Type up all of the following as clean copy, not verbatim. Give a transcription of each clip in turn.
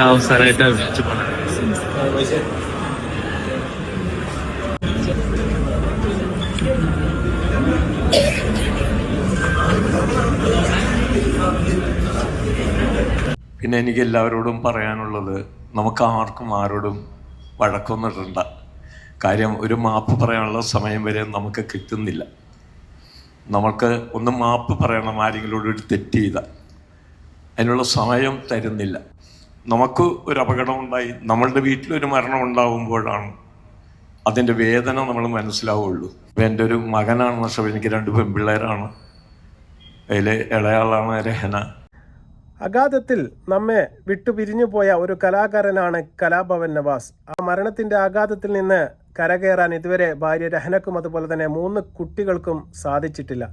അവസാനമായിട്ട് അഭിനയിച്ചു പിന്നെ എനിക്ക് എല്ലാവരോടും പറയാനുള്ളത്, നമുക്ക് ആർക്കും ആരോടും വഴക്കൊന്നും ഇടണ്ട. കാര്യം ഒരു മാപ്പ് പറയാനുള്ള സമയം വരെ നമുക്ക് കിട്ടുന്നില്ല. നമുക്ക് ഒന്ന് മാപ്പ് പറയണം ആരെങ്കിലും ഒരു തെറ്റ് ചെയ്താൽ, അതിനുള്ള സമയം തരുന്നില്ല. നമുക്ക് ഒരു അപകടമുണ്ടായി, നമ്മളുടെ വീട്ടിലൊരു മരണം ഉണ്ടാകുമ്പോഴാണ് അതിൻ്റെ വേദന നമ്മൾ മനസ്സിലാവുള്ളൂ. ഇപ്പം എൻ്റെ ഒരു മകനാണ് നഷ്ടം. എനിക്ക് 2 പെൺപിള്ളേരാണ്. അതിൽ ഇളയാളാണ് രഹന. അഗാധത്തിൽ നമ്മെ വിട്ടുപിരിഞ്ഞു പോയ ഒരു കലാകാരനാണ് കലാഭവൻ നവാസ്. ആ മരണത്തിൻ്റെ ആഘാതത്തിൽ നിന്ന് കരകയറാൻ ഇതുവരെ ഭാര്യ രഹനക്കും അതുപോലെ തന്നെ 3 കുട്ടികൾക്കും സാധിച്ചിട്ടില്ല.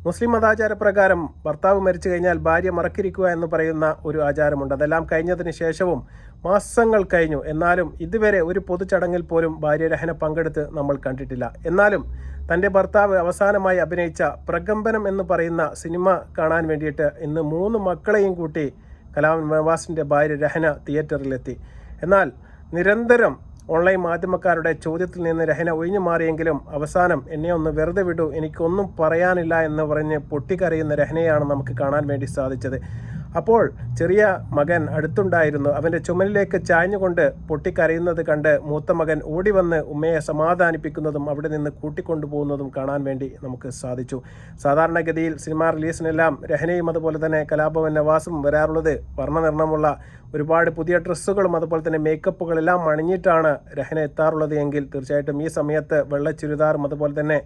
മുസ്ലിം മതാചാരപ്രകാരം ഭർത്താവ് മരിച്ചു കഴിഞ്ഞാൽ ഭാര്യ മറക്കിരിക്കുക എന്ന് പറയുന്ന ഒരു ആചാരമുണ്ട്. അതെല്ലാം കഴിഞ്ഞതിന് ശേഷവും മാസങ്ങൾ കഴിഞ്ഞു. എന്നാലും ഇതുവരെ ഒരു പൊതുചടങ്ങിൽ പോലും ഭാര്യ രഹന പങ്കെടുത്ത് നമ്മൾ കണ്ടിട്ടില്ല. എന്നാലും തൻ്റെ ഭർത്താവ് അവസാനമായി അഭിനയിച്ച പ്രകമ്പനം എന്ന് പറയുന്ന സിനിമ കാണാൻ വേണ്ടിയിട്ട് ഇന്ന് 3 മക്കളെയും കൂട്ടി കലാഭവൻ നവാസിൻ്റെ ഭാര്യ രഹന തിയേറ്ററിലെത്തി. എന്നാൽ നിരന്തരം ഓൺലൈൻ മാധ്യമക്കാരുടെ ചോദ്യത്തിൽ നിന്ന് രഹന ഒഴിഞ്ഞു മാറിയെങ്കിലും അവസാനം എന്നെ ഒന്ന് വെറുതെ വിടൂ, എനിക്കൊന്നും പറയാനില്ല എന്ന് പറഞ്ഞ് പൊട്ടിക്കരയുന്ന രഹനയാണ് നമുക്ക് കാണാൻ വേണ്ടി സാധിച്ചത്. അപ്പോൾ ചെറിയ മകൻ അടുത്തുണ്ടായിരുന്നു. അവൻ്റെ ചുമലിലേക്ക് ചാഞ്ഞുകൊണ്ട് പൊട്ടിക്കരയുന്നത് കണ്ട് മൂത്ത മകൻ ഓടി വന്ന് ഉമ്മയെ സമാധാനിപ്പിക്കുന്നതും അവിടെ നിന്ന് കൂട്ടിക്കൊണ്ടുപോകുന്നതും കാണാൻ വേണ്ടി നമുക്ക് സാധിച്ചു. സാധാരണഗതിയിൽ സിനിമ റിലീസിനെല്ലാം രഹനയും അതുപോലെ തന്നെ കലാഭവൻ നവാസും വരാറുള്ളത് വർണ്ണനിർണ്ണമുള്ള ഒരുപാട് പുതിയ ഡ്രസ്സുകളും അതുപോലെ തന്നെ മേക്കപ്പുകളെല്ലാം അണിഞ്ഞിട്ടാണ് രഹന എത്താറുള്ളത് എങ്കിൽ തീർച്ചയായിട്ടും ഈ സമയത്ത് വെള്ള ചുരിദാറും അതുപോലെ തന്നെ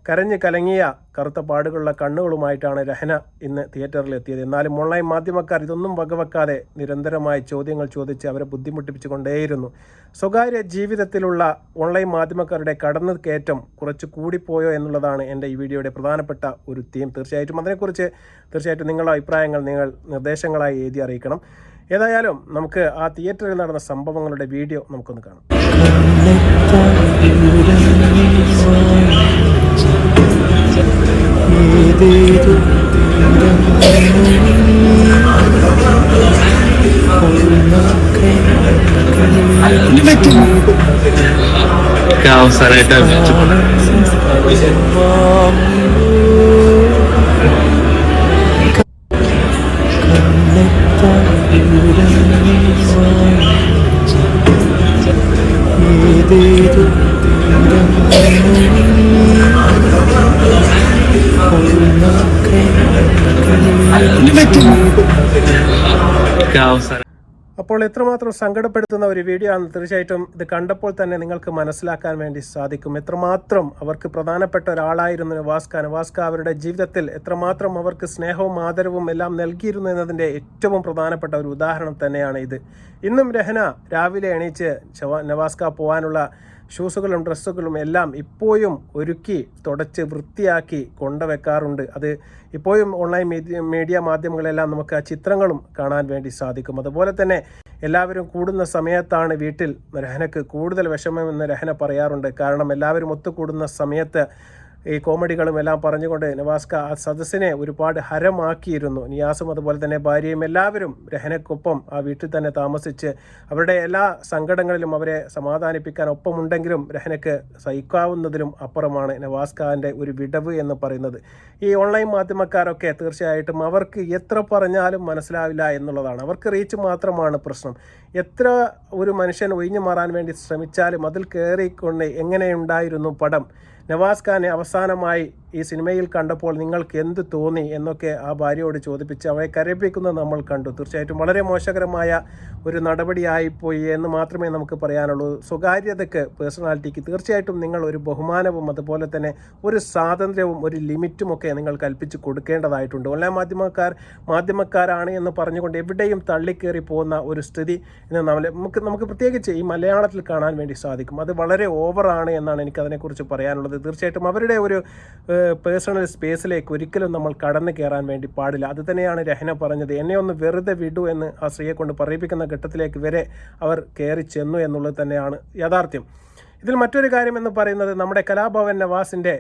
കരഞ്ഞ് കലങ്ങിയ കറുത്ത പാടുകളുള്ള കണ്ണുകളുമായിട്ടാണ് രഹന ഇന്ന് തിയേറ്ററിൽ എത്തിയത്. എന്നാലും ഓൺലൈൻ മാധ്യമക്കാർ ഇതൊന്നും വകവെക്കാതെ നിരന്തരമായി ചോദ്യങ്ങൾ ചോദിച്ച് അവരെ ബുദ്ധിമുട്ടിപ്പിച്ചുകൊണ്ടേയിരുന്നു. സ്വകാര്യ ജീവിതത്തിലുള്ള ഓൺലൈൻ മാധ്യമക്കാരുടെ കടന്നു കയറ്റം കുറച്ച് കൂടിപ്പോയോ എന്നുള്ളതാണ് എൻ്റെ ഈ വീഡിയോയുടെ പ്രധാനപ്പെട്ട ഒരു തീം. തീർച്ചയായിട്ടും അതിനെക്കുറിച്ച് നിങ്ങളുടെ അഭിപ്രായങ്ങൾ നിങ്ങൾ നിർദ്ദേശങ്ങളായി എഴുതി അറിയിക്കണം. ഏതായാലും നമുക്ക് ആ തിയേറ്ററിൽ നടന്ന സംഭവങ്ങളുടെ വീഡിയോ നമുക്കൊന്ന് കാണാം. അവസാനമായിട്ട് അഭിനയിച്ചു അപ്പോൾ എത്രമാത്രം സങ്കടപ്പെടുത്തുന്ന ഒരു വീഡിയോ ആണ്. തീർച്ചയായിട്ടും ഇത് കണ്ടപ്പോൾ തന്നെ നിങ്ങൾക്ക് മനസ്സിലാക്കാൻ വേണ്ടി സാധിക്കും എത്രമാത്രം അവർക്ക് പ്രധാനപ്പെട്ട ഒരാളായിരുന്നു നവാസ്ക. അവരുടെ ജീവിതത്തിൽ എത്രമാത്രം അവർക്ക് സ്നേഹവും ആദരവും എല്ലാം നൽകിയിരുന്നു എന്നതിൻ്റെ ഏറ്റവും പ്രധാനപ്പെട്ട ഒരു ഉദാഹരണം തന്നെയാണ് ഇത്. ഇന്നും രഹന രാവിലെ എണീച്ച് നവാസ്ക പോകാനുള്ള ഷൂസുകളും ഡ്രസ്സുകളും എല്ലാം ഇപ്പോഴും ഒരുക്കി തുടച്ച് വൃത്തിയാക്കി കൊണ്ടുവെക്കാറുണ്ട്. അത് ഇപ്പോഴും ഓൺലൈൻ മീഡിയ മാധ്യമങ്ങളെല്ലാം നമുക്ക് ആ ചിത്രങ്ങളും കാണാൻ വേണ്ടി സാധിക്കും. അതുപോലെ തന്നെ എല്ലാവരും കൂടുന്ന സമയത്താണ് വീട്ടിൽ രഹനക്ക് കൂടുതൽ വിഷമമെന്ന് രഹന പറയാറുണ്ട്. കാരണം എല്ലാവരും ഒത്തുകൂടുന്ന സമയത്ത് ഈ കോമഡികളും എല്ലാം പറഞ്ഞുകൊണ്ട് നവാസ്ക ആ സദസ്സിനെ ഒരുപാട് ഹരമാക്കിയിരുന്നു. നിയാസും അതുപോലെ തന്നെ ഭാര്യയും എല്ലാവരും രഹനക്കൊപ്പം ആ വീട്ടിൽ തന്നെ താമസിച്ച് അവരുടെ എല്ലാ സങ്കടങ്ങളിലും അവരെ സമാധാനിപ്പിക്കാൻ ഒപ്പമുണ്ടെങ്കിലും രഹനക്ക് സഹിക്കാവുന്നതിലും അപ്പുറമാണ് നവാസ്കാൻ്റെ ഒരു വിടവ് എന്ന് പറയുന്നത്. ഈ ഓൺലൈൻ മാധ്യമക്കാരൊക്കെ തീർച്ചയായിട്ടും അവർക്ക് എത്ര പറഞ്ഞാലും മനസ്സിലാവില്ല എന്നുള്ളതാണ്. അവർക്ക് റീച്ച് മാത്രമാണ് പ്രശ്നം. എത്ര ഒരു മനുഷ്യൻ ഒഴിഞ്ഞു മാറാൻ വേണ്ടി ശ്രമിച്ചാലും അതിൽ കയറിക്കൊണ്ട് എങ്ങനെയുണ്ടായിരുന്നു പടം, നവാസ് ഖാനെ അവസാനമായി ഈ സിനിമയിൽ കണ്ടപ്പോൾ നിങ്ങൾക്ക് എന്ത് തോന്നി എന്നൊക്കെ ആ ഭാര്യയോട് ചോദിപ്പിച്ച് അവരെ കരയിപ്പിക്കുന്നത് നമ്മൾ കണ്ടു. തീർച്ചയായിട്ടും വളരെ മോശകരമായ ഒരു നടപടിയായിപ്പോയി എന്ന് മാത്രമേ നമുക്ക് പറയാനുള്ളൂ. സ്വകാര്യതയ്ക്ക്, പേഴ്സണാലിറ്റിക്ക് തീർച്ചയായിട്ടും നിങ്ങൾ ഒരു ബഹുമാനവും അതുപോലെ തന്നെ ഒരു സ്വാതന്ത്ര്യവും ഒരു ലിമിറ്റുമൊക്കെ നിങ്ങൾ കൽപ്പിച്ച് കൊടുക്കേണ്ടതായിട്ടുണ്ട്. ഓൺലൈൻ മാധ്യമക്കാരാണ് എന്ന് പറഞ്ഞുകൊണ്ട് എവിടെയും തള്ളിക്കേറി പോകുന്ന ഒരു സ്ഥിതി ഇന്ന് നമുക്ക് പ്രത്യേകിച്ച് ഈ മലയാളത്തിൽ കാണാൻ വേണ്ടി സാധിക്കും. അത് വളരെ ഓവറാണ് എന്നാണ് എനിക്കതിനെക്കുറിച്ച് പറയാനുള്ളത്. തീർച്ചയായിട്ടും അവരുടെ ഒരു പേഴ്സണൽ സ്പേസിലേക്ക് ഒരിക്കലും നമ്മൾ കടന്നു കയറാൻ വേണ്ടി പാടില്ല. അത് തന്നെയാണ് രഹന പറഞ്ഞത്. എന്നെ ഒന്ന് വെറുതെ വിടൂ എന്ന് ആ സ്ത്രീയെ കൊണ്ട് പറയിപ്പിക്കുന്ന ഘട്ടത്തിലേക്ക് വരെ അവർ കയറി ചെന്നു എന്നുള്ളത് തന്നെയാണ് യാഥാർത്ഥ്യം. ഇതിൽ മറ്റൊരു കാര്യം എന്ന് പറയുന്നത് നമ്മുടെ കലാഭവൻ നവാസിൻ്റെ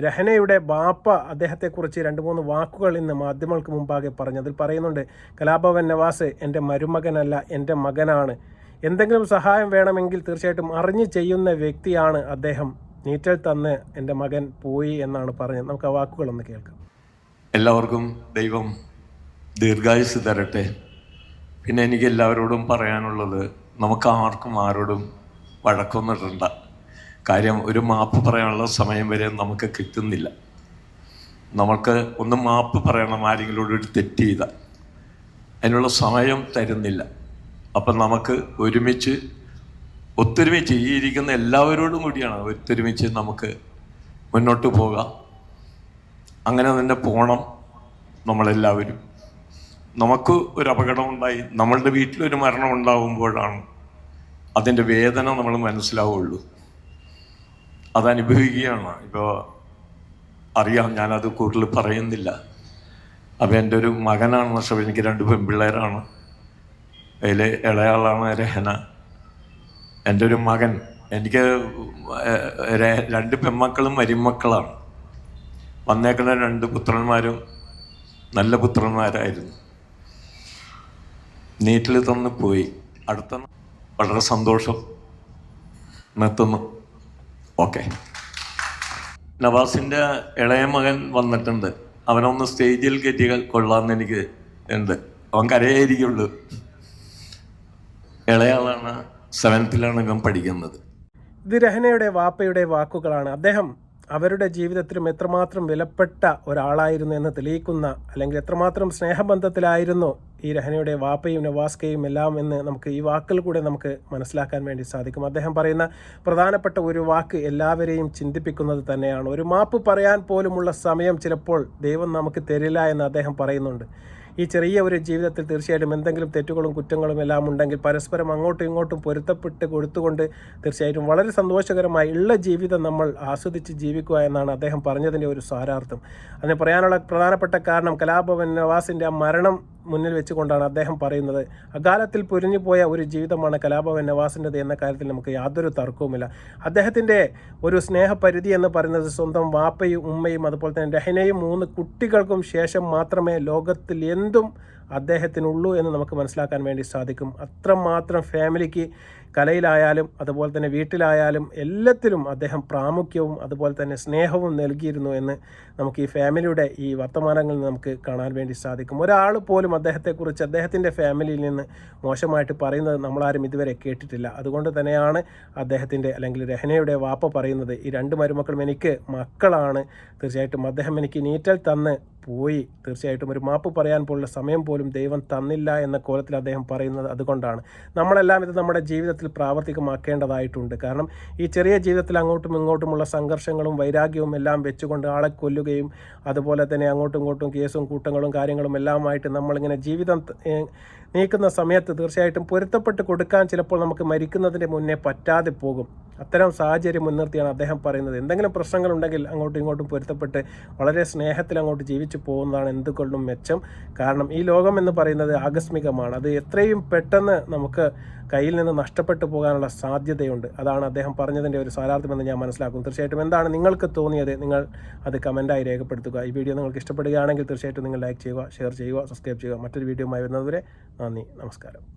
രഹനയുടെ ബാപ്പ അദ്ദേഹത്തെക്കുറിച്ച് 2-3 വാക്കുകൾ ഇന്ന് മാധ്യമങ്ങൾക്ക് മുമ്പാകെ പറഞ്ഞു. അതിൽ പറയുന്നുണ്ട്, കലാഭവൻ നവാസ് എൻ്റെ മരുമകനല്ല, എൻ്റെ മകനാണ്. എന്തെങ്കിലും സഹായം വേണമെങ്കിൽ തീർച്ചയായിട്ടും അറിഞ്ഞു ചെയ്യുന്ന വ്യക്തിയാണ് അദ്ദേഹം. നീറ്റൽ തന്ന് എൻ്റെ മകൻ പോയി എന്നാണ് പറഞ്ഞത്. നമുക്ക് ആ വാക്കുകളൊന്ന് കേൾക്കാം. എല്ലാവർക്കും ദൈവം ദീർഘായുസ് തരട്ടെ. പിന്നെ എനിക്ക് എല്ലാവരോടും പറയാനുള്ളത്, നമുക്ക് ആർക്കും ആരോടും വഴക്കൊന്നിടണ്ട. കാര്യം ഒരു മാപ്പ് പറയാനുള്ള സമയം വരെ നമുക്ക് കിട്ടുന്നില്ല. നമുക്ക് ഒന്ന് മാപ്പ് പറയണം ആരെങ്കിലും ഒരു തെറ്റ് ചെയ്താൽ, അതിനുള്ള സമയം തരുന്നില്ല. അപ്പം നമുക്ക് ഒത്തൊരുമിച്ച് ഈ ഇരിക്കുന്ന എല്ലാവരോടും കൂടിയാണ് ഒത്തൊരുമിച്ച് നമുക്ക് മുന്നോട്ട് പോകാം. അങ്ങനെ തന്നെ പോകണം നമ്മളെല്ലാവരും. നമുക്ക് ഒരു അപകടം ഉണ്ടായി, നമ്മളുടെ വീട്ടിലൊരു മരണം ഉണ്ടാകുമ്പോഴാണ് അതിൻ്റെ വേദന നമ്മൾ മനസ്സിലാവുള്ളൂ. അതനുഭവിക്കുകയാണ്. ഇപ്പോൾ അറിയാം, ഞാനത് കൂടുതൽ പറയുന്നില്ല. അപ്പോൾ എൻ്റെ ഒരു മകനാണ് നഷ്ടം. എനിക്ക് 2 പെൺപിള്ളേരാണ്. അതിൽ ഇളയാളാണ് രഹന. എൻ്റെ ഒരു മകൻ, എനിക്ക് 2 പെൺമക്കളും മരുമക്കളാണ്. വന്നേക്കുന്ന 2 പുത്രന്മാരും നല്ല പുത്രന്മാരായിരുന്നു. നീറ്റിൽ തന്ന് പോയി. അടുത്ത വളരെ സന്തോഷം. നിർത്തുന്നു. ഓക്കെ. നവാസിൻ്റെ ഇളയ മകൻ വന്നിട്ടുണ്ട്. അവനൊന്ന് സ്റ്റേജിൽ കയറ്റി കൊള്ളാമെന്ന് എനിക്ക് ഉണ്ട്. അവൻ കരയായിരിക്കുള്ളൂ. ഇളയാളാണ് 7th ഇവൻ പഠിക്കുന്നത്. ഇത് രഹനയുടെ വാപ്പയുടെ വാക്കുകളാണ്. അദ്ദേഹം അവരുടെ ജീവിതത്തിലും എത്രമാത്രം വിലപ്പെട്ട ഒരാളായിരുന്നു എന്ന് തെളിയിക്കുന്ന, അല്ലെങ്കിൽ എത്രമാത്രം സ്നേഹബന്ധത്തിലായിരുന്നു ഈ രഹനയുടെ വാപ്പയും നവാസ്കയും എല്ലാം എന്ന് നമുക്ക് ഈ വാക്കിൽ കൂടെ നമുക്ക് മനസ്സിലാക്കാൻ വേണ്ടി സാധിക്കും. അദ്ദേഹം പറയുന്ന പ്രധാനപ്പെട്ട ഒരു വാക്ക് എല്ലാവരെയും ചിന്തിപ്പിക്കുന്നത് തന്നെയാണ്. ഒരു മാപ്പ് പറയാൻ പോലുമുള്ള സമയം ചിലപ്പോൾ ദൈവം നമുക്ക് തരില്ല എന്ന് അദ്ദേഹം പറയുന്നുണ്ട്. ഈ ചെറിയ ഒരു ജീവിതത്തിൽ തീർച്ചയായിട്ടും എന്തെങ്കിലും തെറ്റുകളും കുറ്റങ്ങളും എല്ലാം ഉണ്ടെങ്കിൽ പരസ്പരം അങ്ങോട്ടും ഇങ്ങോട്ടും പൊരുത്തപ്പെട്ട് കൊടുത്തുകൊണ്ട് തീർച്ചയായിട്ടും വളരെ സന്തോഷകരമായി ഉള്ള ജീവിതം നമ്മൾ ആസ്വദിച്ച് ജീവിക്കുക എന്നാണ് അദ്ദേഹം പറഞ്ഞതിൻ്റെ ഒരു സാരാർത്ഥം. അതിന് പറയാനുള്ള പ്രധാനപ്പെട്ട കാരണം കലാഭവൻ നവാസിൻ്റെ ആ മരണം മുന്നിൽ വെച്ചുകൊണ്ടാണ് അദ്ദേഹം പറയുന്നത്. അകാലത്തിൽ പൊരിഞ്ഞു പോയ ഒരു ജീവിതമാണ് കലാഭവൻ നവാസിൻ്റെത് എന്ന കാര്യത്തിൽ നമുക്ക് യാതൊരു തർക്കവുമില്ല. അദ്ദേഹത്തിൻ്റെ ഒരു സ്നേഹപരിധി എന്ന് പറയുന്നത് സ്വന്തം വാപ്പയും ഉമ്മയും അതുപോലെ തന്നെ രഹനയും 3 കുട്ടികൾക്കും ശേഷം മാത്രമേ ലോകത്തിൽ എന്തും അദ്ദേഹത്തിനുള്ളൂ എന്ന് നമുക്ക് മനസ്സിലാക്കാൻ വേണ്ടി സാധിക്കും. അത്രമാത്രം ഫാമിലിക്ക് കലയിലായാലും അതുപോലെ തന്നെ വീട്ടിലായാലും എല്ലാത്തിലും അദ്ദേഹം പ്രാമുഖ്യവും അതുപോലെ തന്നെ സ്നേഹവും നൽകിയിരുന്നു എന്ന് നമുക്ക് ഈ ഫാമിലിയുടെ ഈ വർത്തമാനങ്ങളിൽ നമുക്ക് കാണാൻ വേണ്ടി സാധിക്കും. ഒരാൾ പോലും അദ്ദേഹത്തെക്കുറിച്ച് അദ്ദേഹത്തിൻ്റെ ഫാമിലിയിൽ നിന്ന് മോശമായിട്ട് പറയുന്നത് നമ്മളാരും ഇതുവരെ കേട്ടിട്ടില്ല. അതുകൊണ്ട് തന്നെയാണ് അദ്ദേഹത്തിൻ്റെ അല്ലെങ്കിൽ രഹനയുടെ വാപ്പ പറയുന്നത്, ഈ 2 മരുമക്കളും എനിക്ക് മക്കളാണ്. തീർച്ചയായിട്ടും അദ്ദേഹം എനിക്ക് നീറ്റൽ തന്ന് പോയി. തീർച്ചയായിട്ടും ഒരു മാപ്പ് പറയാൻ പോലുള്ള സമയം പോലും ദൈവം തന്നില്ല എന്ന കോലത്തിൽ അദ്ദേഹം പറയുന്നത് അതുകൊണ്ടാണ്. നമ്മളെല്ലാം ഇത് നമ്മുടെ ജീവിതത്തിൽ പ്രാവർത്തികമാക്കേണ്ടതായിട്ടുണ്ട്. കാരണം ഈ ചെറിയ ജീവിതത്തിൽ അങ്ങോട്ടും ഇങ്ങോട്ടുമുള്ള സംഘർഷങ്ങളും വൈരാഗ്യവും എല്ലാം വെച്ചുകൊണ്ട് ആളെ കൊല്ലുകയും അതുപോലെ തന്നെ അങ്ങോട്ടും ഇങ്ങോട്ടും കേസും കൂട്ടങ്ങളും കാര്യങ്ങളും എല്ലാമായിട്ട് നമ്മളിങ്ങനെ ജീവിതം നീക്കുന്ന സമയത്ത് തീർച്ചയായിട്ടും പൊരുത്തപ്പെട്ട് കൊടുക്കാൻ ചിലപ്പോൾ നമുക്ക് മരിക്കുന്നതിന് മുന്നേ പറ്റാതെ പോകും. അത്തരം സാഹചര്യം മുൻനിർത്തിയാണ് അദ്ദേഹം പറയുന്നത്. എന്തെങ്കിലും പ്രശ്നങ്ങളുണ്ടെങ്കിൽ അങ്ങോട്ടും ഇങ്ങോട്ടും പൊരുത്തപ്പെട്ട് വളരെ സ്നേഹത്തിൽ അങ്ങോട്ട് ജീവിച്ചു പോകുന്നതാണ് എന്തുകൊണ്ടും മെച്ചം. കാരണം ഈ ലോകം എന്ന് പറയുന്നത് ആകസ്മികമാണ്. അത് എത്രയും പെട്ടെന്ന് നമുക്ക് കയ്യിൽ നിന്ന് നഷ്ടപ്പെട്ടു പോകാനുള്ള സാധ്യതയുണ്ട്. അതാണ് അദ്ദേഹം പറഞ്ഞതിൻ്റെ ഒരു സാരാർത്ഥമെന്ന് ഞാൻ മനസ്സിലാക്കും. തീർച്ചയായിട്ടും എന്താണ് നിങ്ങൾക്ക് തോന്നിയത്, നിങ്ങൾ അത് കമൻറ്റായി രേഖപ്പെടുത്തുക. ഈ വീഡിയോ നിങ്ങൾക്ക് ഇഷ്ടപ്പെടുകയാണെങ്കിൽ തീർച്ചയായിട്ടും നിങ്ങൾ ലൈക്ക് ചെയ്യുക, ഷെയർ ചെയ്യുക, സബ്സ്ക്രൈബ് ചെയ്യുക. മറ്റൊരു വീഡിയോയുമായി വരുന്നതുവരെ നന്ദി, നമസ്കാരം.